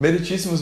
Meritíssimos,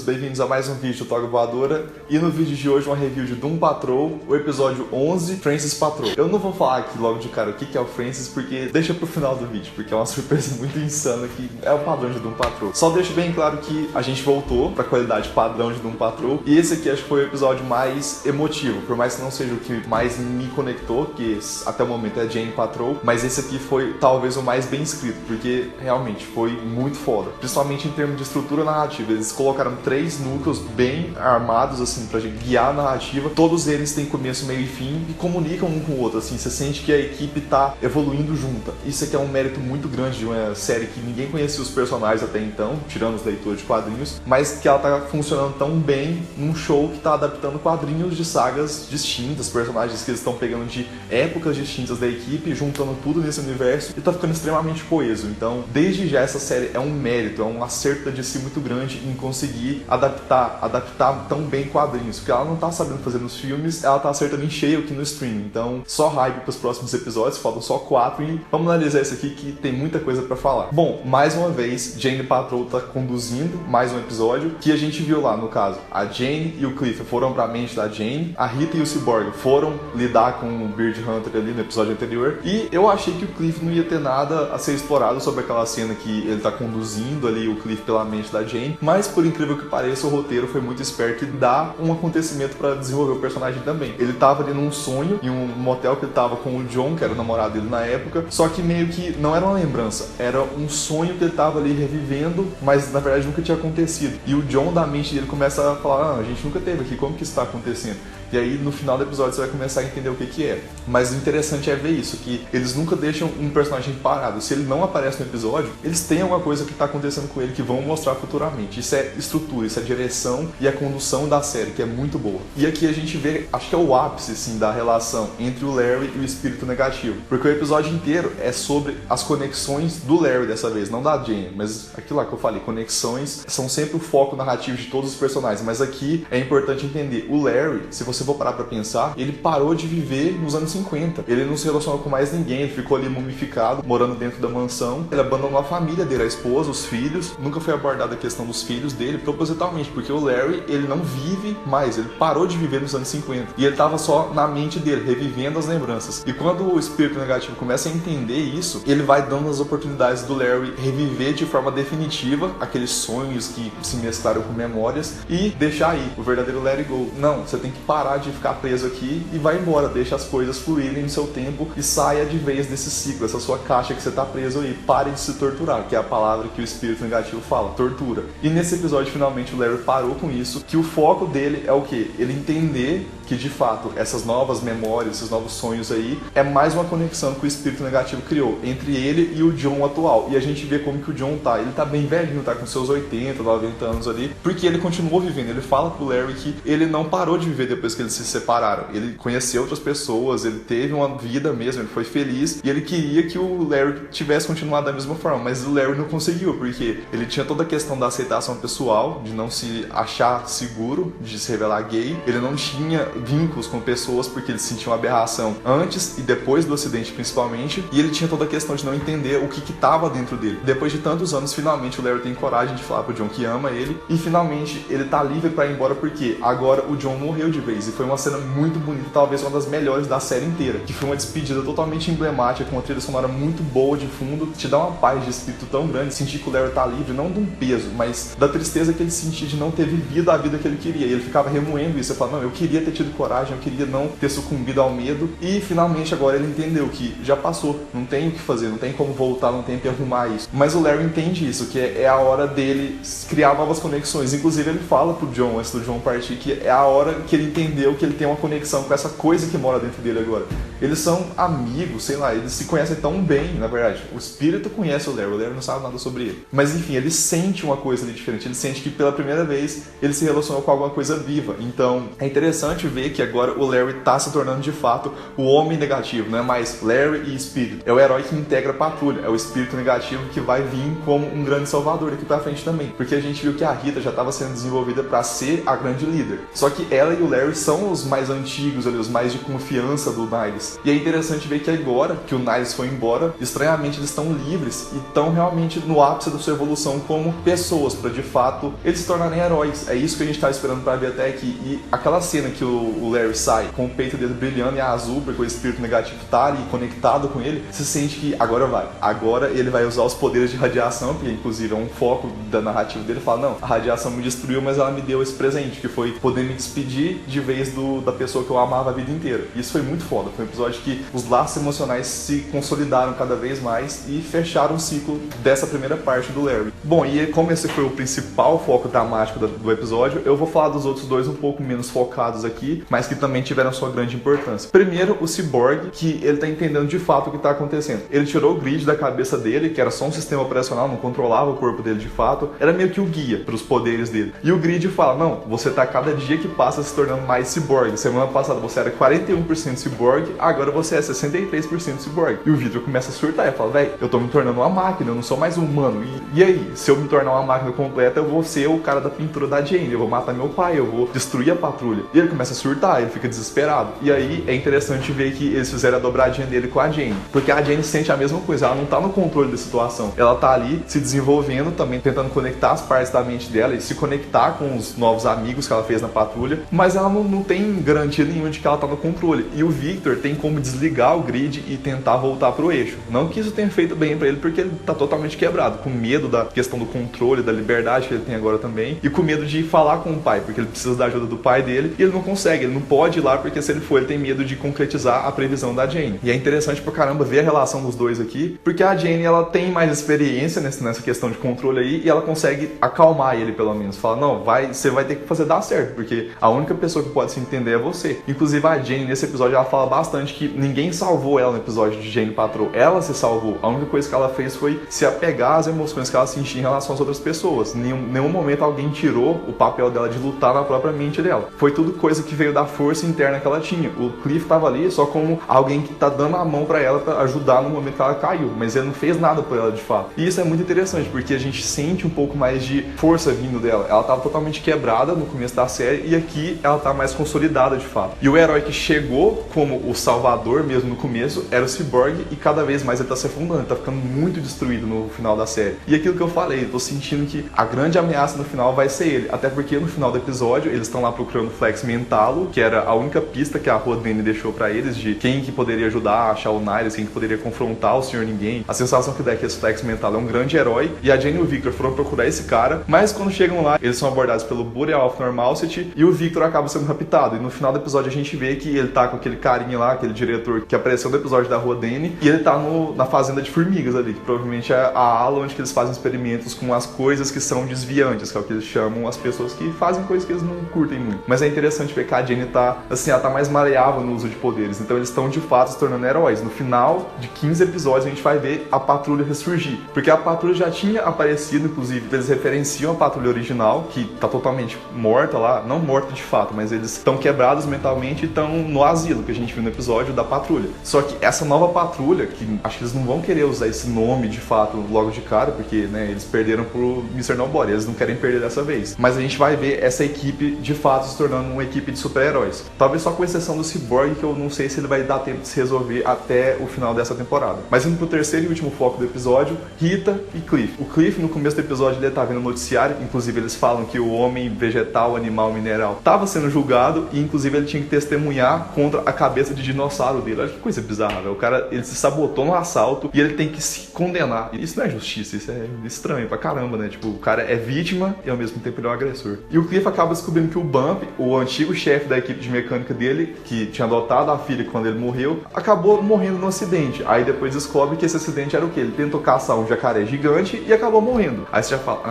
bem-vindos a mais um vídeo do Toga Voadora. E no vídeo de hoje uma review de Doom Patrol, o episódio 11, Francis Patrol. Eu não vou falar aqui logo de cara o que é o Francis, porque deixa pro final do vídeo, porque é uma surpresa muito insana que é o padrão de Doom Patrol. Só deixo bem claro que a gente voltou pra qualidade padrão de Doom Patrol, e esse aqui acho que foi o episódio mais emotivo, por mais que não seja o que mais me conectou, que até o momento é Jane Patrol, mas esse aqui foi talvez o mais bem escrito, porque realmente foi muito foda, principalmente em termos de estrutura narrativa. Eles colocaram 3 núcleos bem armados, assim, pra guiar a narrativa. Todos eles têm começo, meio e fim e comunicam um com o outro, assim. Você sente que a equipe tá evoluindo junta. Isso aqui é um mérito muito grande de uma série que ninguém conhecia os personagens até então, tirando os leitores de quadrinhos, mas que ela tá funcionando tão bem num show que tá adaptando quadrinhos de sagas distintas, personagens que eles estão pegando de épocas distintas da equipe, juntando tudo nesse universo e tá ficando extremamente coeso. Então, desde já essa série é um mérito, é um acerto da DC muito grande em conseguir adaptar tão bem quadrinhos, porque ela não tá sabendo fazer nos filmes, ela tá acertando em cheio aqui no streaming. Então, só hype pros próximos episódios, faltam só 4 e vamos analisar isso aqui que tem muita coisa pra falar. Bom, mais uma vez, Jane Patrol tá conduzindo mais um episódio, que a gente viu lá, no caso, a Jane e o Cliff foram pra mente da Jane, a Rita e o Cyborg foram lidar com o Beard Hunter ali no episódio anterior, e eu achei que o Cliff não ia ter nada a ser explorado sobre aquela cena que ele tá conduzindo ali o Cliff pela mente da Jane, mas por incrível que pareça, o roteiro foi muito esperto e dá um acontecimento pra desenvolver o personagem também. Ele tava ali num sonho, em um motel que ele tava com o John, que era o namorado dele na época, só que meio que não era uma lembrança, era um sonho que ele tava ali revivendo, mas na verdade nunca tinha acontecido. E o John da mente dele começa a falar, a gente nunca teve aqui, como que isso tá acontecendo? E aí, no final do episódio, você vai começar a entender o que é. Mas o interessante é ver isso, que eles nunca deixam um personagem parado. Se ele não aparece no episódio, eles têm alguma coisa que está acontecendo com ele que vão mostrar futuramente. Isso é estrutura, isso é direção e a condução da série, que é muito boa. E aqui a gente vê, acho que é o ápice, assim, da relação entre o Larry e o espírito negativo. Porque o episódio inteiro é sobre as conexões do Larry dessa vez, não da Jane. Mas aquilo lá que eu falei, conexões são sempre o foco narrativo de todos os personagens. Mas aqui é importante entender, o Larry, se você for parar pra pensar, ele parou de viver nos anos 50. Ele não se relacionou com mais ninguém, ele ficou ali mumificado, morando dentro da mansão. Ele abandonou a família dele, a esposa, os filhos. Nunca foi abordada a questão dos filhos dele, propositalmente, porque o Larry, ele não vive mais, ele parou de viver nos anos 50. E ele tava só na mente dele, revivendo as lembranças. E quando o espírito negativo começa a entender isso, ele vai dando as oportunidades do Larry reviver de forma definitiva aqueles sonhos que se mesclaram com memórias e deixar aí o verdadeiro let it go. Não, você tem que parar de ficar preso aqui e vai embora, deixa as coisas fluírem no seu tempo e saia de vez desse ciclo, essa sua caixa que você tá preso aí, pare de se torturar, que é a palavra que o espírito negativo fala, tortura. E nesse episódio finalmente o Larry parou com isso, que o foco dele é o quê? Ele entender que de fato essas novas memórias, esses novos sonhos aí, é mais uma conexão que o espírito negativo criou entre ele e o John atual. E a gente vê como que o John tá, ele tá bem velhinho, tá com seus 80, 90 anos ali, porque ele continuou vivendo. Ele fala pro Larry que ele não parou de viver depois que eles se separaram. Ele conheceu outras pessoas, ele teve uma vida mesmo, ele foi feliz e ele queria que o Larry tivesse continuado da mesma forma, mas o Larry não conseguiu, porque ele tinha toda a questão da aceitação pessoal, de não se achar seguro, de se revelar gay, ele não tinha vínculos com pessoas porque ele sentia uma aberração antes e depois do acidente principalmente, e ele tinha toda a questão de não entender o que estava dentro dele. Depois de tantos anos, finalmente o Larry tem coragem de falar pro John que ama ele e finalmente ele tá livre pra ir embora, porque agora o John morreu de vez. E foi uma cena muito bonita, talvez uma das melhores da série inteira, que foi uma despedida totalmente emblemática, com uma trilha sonora muito boa de fundo, te dá uma paz de espírito tão grande, sentir que o Larry tá livre, não de um peso, mas da tristeza que ele sentia de não ter vivido a vida que ele queria, e ele ficava remoendo isso, ele falava, não, eu queria ter tido coragem, eu queria não ter sucumbido ao medo, e finalmente agora ele entendeu que já passou, não tem o que fazer, não tem como voltar, não tem que arrumar isso, mas o Larry entende isso, que é a hora dele criar novas conexões. Inclusive ele fala pro John, antes do John partir, que é a hora que ele entendeu que ele tem uma conexão com essa coisa que mora dentro dele agora. Eles são amigos, sei lá, eles se conhecem tão bem, na verdade. O espírito conhece o Larry não sabe nada sobre ele. Mas enfim, ele sente uma coisa ali diferente, ele sente que pela primeira vez ele se relacionou com alguma coisa viva. Então é interessante ver que agora o Larry tá se tornando de fato o homem negativo, não é mais Larry e espírito. É o herói que integra a patrulha, é o espírito negativo que vai vir como um grande salvador daqui pra frente também. Porque a gente viu que a Rita já estava sendo desenvolvida pra ser a grande líder. Só que ela e o Larry são os mais antigos ali, os mais de confiança do Niles. E é interessante ver que agora que o Niles foi embora, estranhamente eles estão livres e estão realmente no ápice da sua evolução como pessoas, para de fato eles se tornarem heróis. É isso que a gente tá esperando para ver até aqui. E aquela cena que o Larry sai com o peito dele brilhando e azul, porque o espírito negativo tá ali conectado com ele, você sente que agora vai. Agora ele vai usar os poderes de radiação, que inclusive é um foco da narrativa dele. Fala, não, a radiação me destruiu, mas ela me deu esse presente, que foi poder me despedir de vez da pessoa que eu amava a vida inteira. Isso foi muito foda. Foi um episódio que os laços emocionais se consolidaram cada vez mais e fecharam o ciclo dessa primeira parte do Larry. Bom, e como esse foi o principal foco dramático do episódio, eu vou falar dos outros dois um pouco menos focados aqui, mas que também tiveram sua grande importância. Primeiro, o Cyborg, que ele tá entendendo de fato o que tá acontecendo. Ele tirou o grid da cabeça dele, que era só um sistema operacional, não controlava o corpo dele de fato, era meio que o guia para os poderes dele. E o grid fala, não, você tá cada dia que passa se tornando mais Cyborg. Semana passada você era 41% Cyborg, agora você é 63% Cyborg. E o Victor começa a surtar e fala, velho, eu tô me tornando uma máquina, eu não sou mais um humano. E aí, se eu me tornar uma máquina completa, eu vou ser o cara da pintura da Jane, eu vou matar meu pai, eu vou destruir a patrulha. E ele começa a surtar, ele fica desesperado. E aí é interessante ver que eles fizeram a dobradinha dele com a Jane, porque a Jane sente a mesma coisa, ela não tá no controle da situação, ela tá ali se desenvolvendo também, tentando conectar as partes da mente dela e se conectar com os novos amigos que ela fez na patrulha, mas ela não tem garantia nenhuma de que ela tá no controle. E o Victor tem como desligar o grid e tentar voltar pro eixo. Não que isso tenha feito bem pra ele, porque ele tá totalmente quebrado, com medo da questão do controle, da liberdade que ele tem agora também, e com medo de falar com o pai, porque ele precisa da ajuda do pai dele, e ele não consegue, ele não pode ir lá, porque se ele for, ele tem medo de concretizar a previsão da Jane. E é interessante pra caramba ver a relação dos dois aqui, porque a Jane, ela tem mais experiência nessa questão de controle aí, e ela consegue acalmar ele, pelo menos. Fala, não, você vai ter que fazer dar certo, porque a única pessoa que pode se entender é você. Inclusive, a Jane, nesse episódio, ela fala bastante que ninguém salvou ela no episódio de Jane Patrol. Ela se salvou. A única coisa que ela fez foi se apegar às emoções que ela sentia em relação às outras pessoas. Em nenhum momento alguém tirou o papel dela de lutar na própria mente dela. Foi tudo coisa que veio da força interna que ela tinha. O Cliff tava ali só como alguém que tá dando a mão pra ela pra ajudar no momento que ela caiu, mas ele não fez nada por ela de fato. E isso é muito interessante, porque a gente sente um pouco mais de força vindo dela. Ela tava totalmente quebrada no começo da série e aqui ela tá mais consolidada de fato. E o herói que chegou como o salvador mesmo no começo era o Cyborg, e cada vez mais ele tá se afundando, ele tá ficando muito destruído no final da série. E aquilo que eu falei, eu tô sentindo que a grande ameaça no final vai ser ele, até porque no final do episódio eles estão lá procurando o Flex Mentalo, que era a única pista que a Rodney deixou pra eles de quem que poderia ajudar a achar o Niles, quem que poderia confrontar o Sr. Ninguém. A sensação que dá é que esse Flex Mentalo é um grande herói, e a Jane e o Victor foram procurar esse cara, mas quando chegam lá, eles são abordados pelo Burial of Normality e o Victor acaba sendo raptado. E no final do episódio a gente vê que ele tá com aquele carinha lá, aquele diretor que apareceu no episódio da Rua Dene, e ele tá na fazenda de formigas ali, que provavelmente é a ala onde que eles fazem experimentos com as coisas que são desviantes, que é o que eles chamam as pessoas que fazem coisas que eles não curtem muito. Mas é interessante ver que a Jane tá, assim, ela tá mais maleável no uso de poderes, então eles estão de fato se tornando heróis. No final de 15 episódios a gente vai ver a patrulha ressurgir, porque a patrulha já tinha aparecido, inclusive eles referenciam a patrulha original, que tá totalmente morta lá, não morta de fato, mas eles estão quebrados mentalmente e estão no asilo, que a gente viu no episódio da patrulha. Só que essa nova patrulha, que acho que eles não vão querer usar esse nome de fato logo de cara, porque, né, eles perderam pro Mr. Nobody, eles não querem perder dessa vez. Mas a gente vai ver essa equipe de fato se tornando uma equipe de super-heróis. Talvez só com exceção do Cyborg, que eu não sei se ele vai dar tempo de se resolver até o final dessa temporada. Mas indo pro terceiro e último foco do episódio, Rita e Cliff. O Cliff, no começo do episódio, ele tá vendo o noticiário, inclusive eles falam que o homem vegetal, animal, mineral tava sendo julgado e inclusive ele tinha que testemunhar contra a cabeça de dinossauro dele. Olha que coisa bizarra, velho. O cara, ele se sabotou no assalto e ele tem que se condenar. Isso não é justiça, isso é estranho pra caramba, né? Tipo, o cara é vítima e ao mesmo tempo ele é um agressor. E o Cliff acaba descobrindo que o Bump, o antigo chefe da equipe de mecânica dele, que tinha adotado a filha quando ele morreu, acabou morrendo no acidente. Aí depois descobre que esse acidente era o quê? Ele tentou caçar um jacaré gigante e acabou morrendo. Aí você já fala,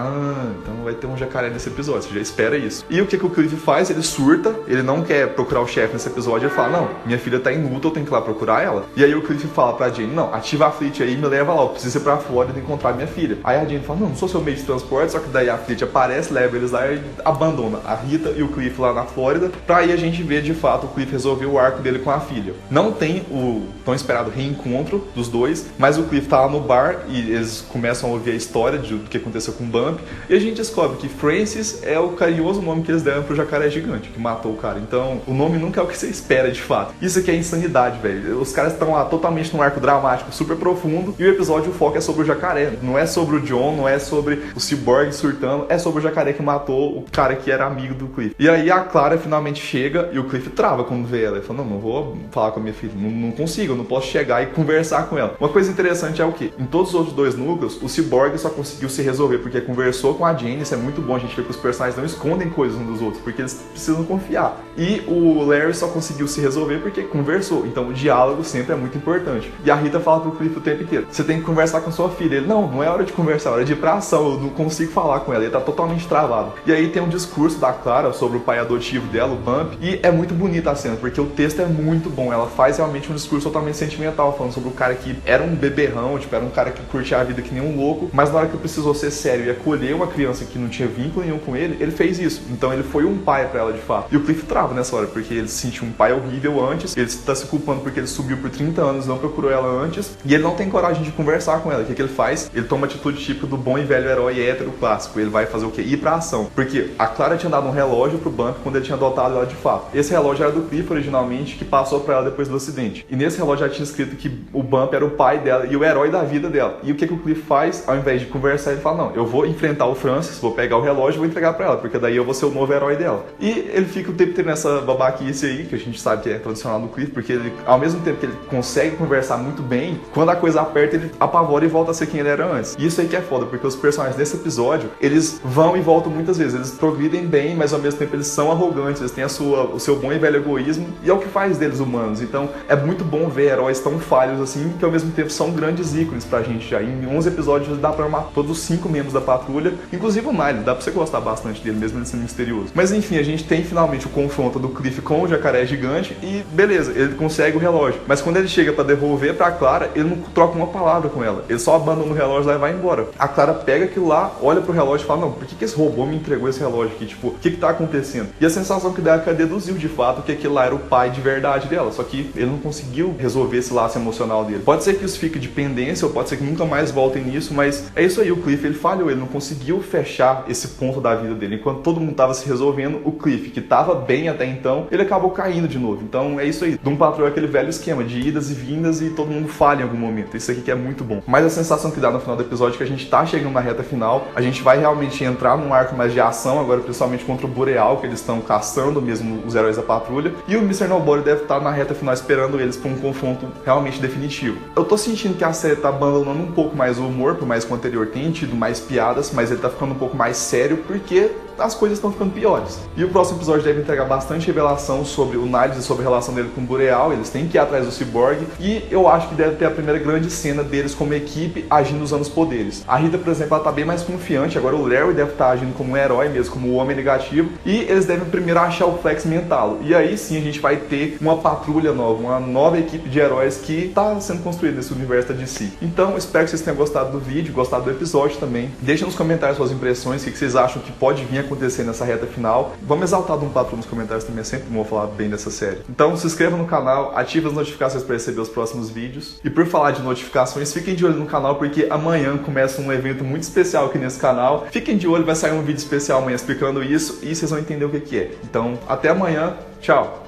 então vai ter um jacaré nesse episódio, você já espera isso. E o que o Cliff faz? Ele surta, ele não quer procurar o chefe nesse episódio, ele fala, não, minha filha tá em luta, eu tenho que ir lá procurar ela. E aí o Cliff fala pra Jane, não, ativa a Fleet aí e me leva lá, eu preciso ir pra Flórida encontrar minha filha. Aí a Jane fala, não sou seu meio de transporte, só que daí a Fleet aparece, leva eles lá e abandona a Rita e o Cliff lá na Flórida, pra aí a gente ver de fato o Cliff resolver o arco dele com a filha. Não tem o tão esperado reencontro dos dois, mas o Cliff tá lá no bar e eles começam a ouvir a história do que aconteceu com o Bump, e a gente descobre que Francis é o carinhoso nome que eles deram pro jacaré gigante, que matou matou o cara. Então, o nome nunca é o que você espera, de fato. Isso aqui é insanidade, velho. Os caras estão lá totalmente num arco dramático super profundo e o episódio, o foco é sobre o jacaré. Não é sobre o John, não é sobre o Cyborg surtando, é sobre o jacaré que matou o cara que era amigo do Cliff. E aí a Clara finalmente chega e o Cliff trava quando vê ela. Ele fala, não vou falar com a minha filha, não consigo, eu não posso chegar e conversar com ela. Uma coisa interessante é o quê? Em todos os outros dois núcleos, o Cyborg só conseguiu se resolver porque conversou com a Jane. Isso é muito bom, a gente vê que os personagens não escondem coisas uns dos outros, porque eles precisam confiar. E o Larry só conseguiu se resolver porque conversou. Então o diálogo sempre é muito importante. E a Rita fala pro Cliff o tempo inteiro, você tem que conversar com sua filha. Ele, não é hora de conversar, é hora de ir pra ação, eu não consigo falar com ela, ele tá totalmente travado. E aí tem um discurso da Clara sobre o pai adotivo dela, o Bump, e é muito bonita a cena, porque o texto é muito bom, ela faz realmente um discurso totalmente sentimental, falando sobre o cara que era um beberrão, tipo, era um cara que curtia a vida que nem um louco, mas na hora que precisou ser sério e acolher uma criança que não tinha vínculo nenhum com ele fez isso. Então ele foi um pai pra ela de fato. E o Cliff trava nessa hora, porque ele se sentiu um pai horrível antes, ele tá se culpando porque ele subiu por 30 anos, não procurou ela antes, e ele não tem coragem de conversar com ela. O que ele faz? Ele toma a atitude típica do bom e velho herói hétero clássico. Ele vai fazer o quê? Ir pra ação. Porque a Clara tinha dado um relógio pro Bump quando ele tinha adotado ela de fato. Esse relógio era do Cliff originalmente, que passou pra ela depois do acidente. E nesse relógio já tinha escrito que o Bump era o pai dela e o herói da vida dela. E o que o Cliff faz? Ao invés de conversar, ele fala, não, eu vou enfrentar o Francis, vou pegar o relógio e vou entregar pra ela, porque daí eu vou ser o novo herói dela. E ele fica o tempo inteiro nessa babaquice aí, que a gente sabe que é tradicional do Cliff, porque ele, ao mesmo tempo que ele consegue conversar muito bem, quando a coisa aperta, ele apavora e volta a ser quem ele era antes. E isso aí que é foda, porque os personagens desse episódio, eles vão e voltam muitas vezes, eles progridem bem, mas ao mesmo tempo eles são arrogantes, eles têm o seu bom e velho egoísmo, e é o que faz deles humanos. Então é muito bom ver heróis tão falhos assim, que ao mesmo tempo são grandes ícones pra gente já. Em 11 episódios dá pra amar todos os 5 membros da patrulha, inclusive o Nile, dá pra você gostar bastante dele, mesmo ele sendo misterioso. Mas enfim, a gente tem finalmente o confronto do Cliff com o jacaré gigante e beleza, ele consegue o relógio. Mas quando ele chega pra devolver pra Clara, ele não troca uma palavra com ela, ele só abandona o relógio lá e vai embora. A Clara pega aquilo lá, olha pro relógio e fala, não, por que esse robô me entregou esse relógio aqui? Tipo, o que tá acontecendo? E a sensação que dá é que ela deduziu de fato que aquele lá era o pai de verdade dela, só que ele não conseguiu resolver esse laço emocional dele. Pode ser que isso fique de pendência, ou pode ser que nunca mais voltem nisso, mas é isso aí, o Cliff, ele falhou, ele não conseguiu fechar esse ponto da vida dele. Enquanto todo mundo tava se resolvendo, o Cliff, que tava bem até então, ele acabou caindo de novo. Então é isso aí, Doom Patrol é aquele velho esquema de idas e vindas e todo mundo falha em algum momento. Isso aqui que é muito bom. Mas a sensação que dá no final do episódio é que a gente tá chegando na reta final, a gente vai realmente entrar num arco mais de ação, agora principalmente contra o Boreal, que eles estão caçando mesmo os heróis da patrulha, e o Mr. Nobody deve estar na reta final esperando eles para um confronto realmente definitivo. Eu tô sentindo que a série tá abandonando um pouco mais o humor, por mais que o anterior tenha tido mais piadas, mas ele tá ficando um pouco mais sério, porque as coisas estão ficando piores. E o próximo episódio deve entregar bastante revelação sobre o Niles e sobre a relação dele com o Boreal, eles têm que ir atrás do Cyborg, e eu acho que deve ter a primeira grande cena deles como equipe agindo usando os poderes. A Rita, por exemplo, ela tá bem mais confiante, agora o Larry deve estar agindo como um herói mesmo, como um homem negativo, e eles devem primeiro achar o Flex Mental. E aí sim a gente vai ter uma patrulha nova, uma nova equipe de heróis que tá sendo construída nesse universo da DC. Então, espero que vocês tenham gostado do vídeo, gostado do episódio também. Deixem nos comentários suas impressões, o que vocês acham que pode vir acontecer nessa reta final. Vamos exaltar Doom Patrol nos comentários também, é sempre bom falar bem dessa série. Então se inscreva no canal, ative as notificações para receber os próximos vídeos. E por falar de notificações, fiquem de olho no canal porque amanhã começa um evento muito especial aqui nesse canal. Fiquem de olho, vai sair um vídeo especial amanhã explicando isso e vocês vão entender o que é. Então, até amanhã, tchau!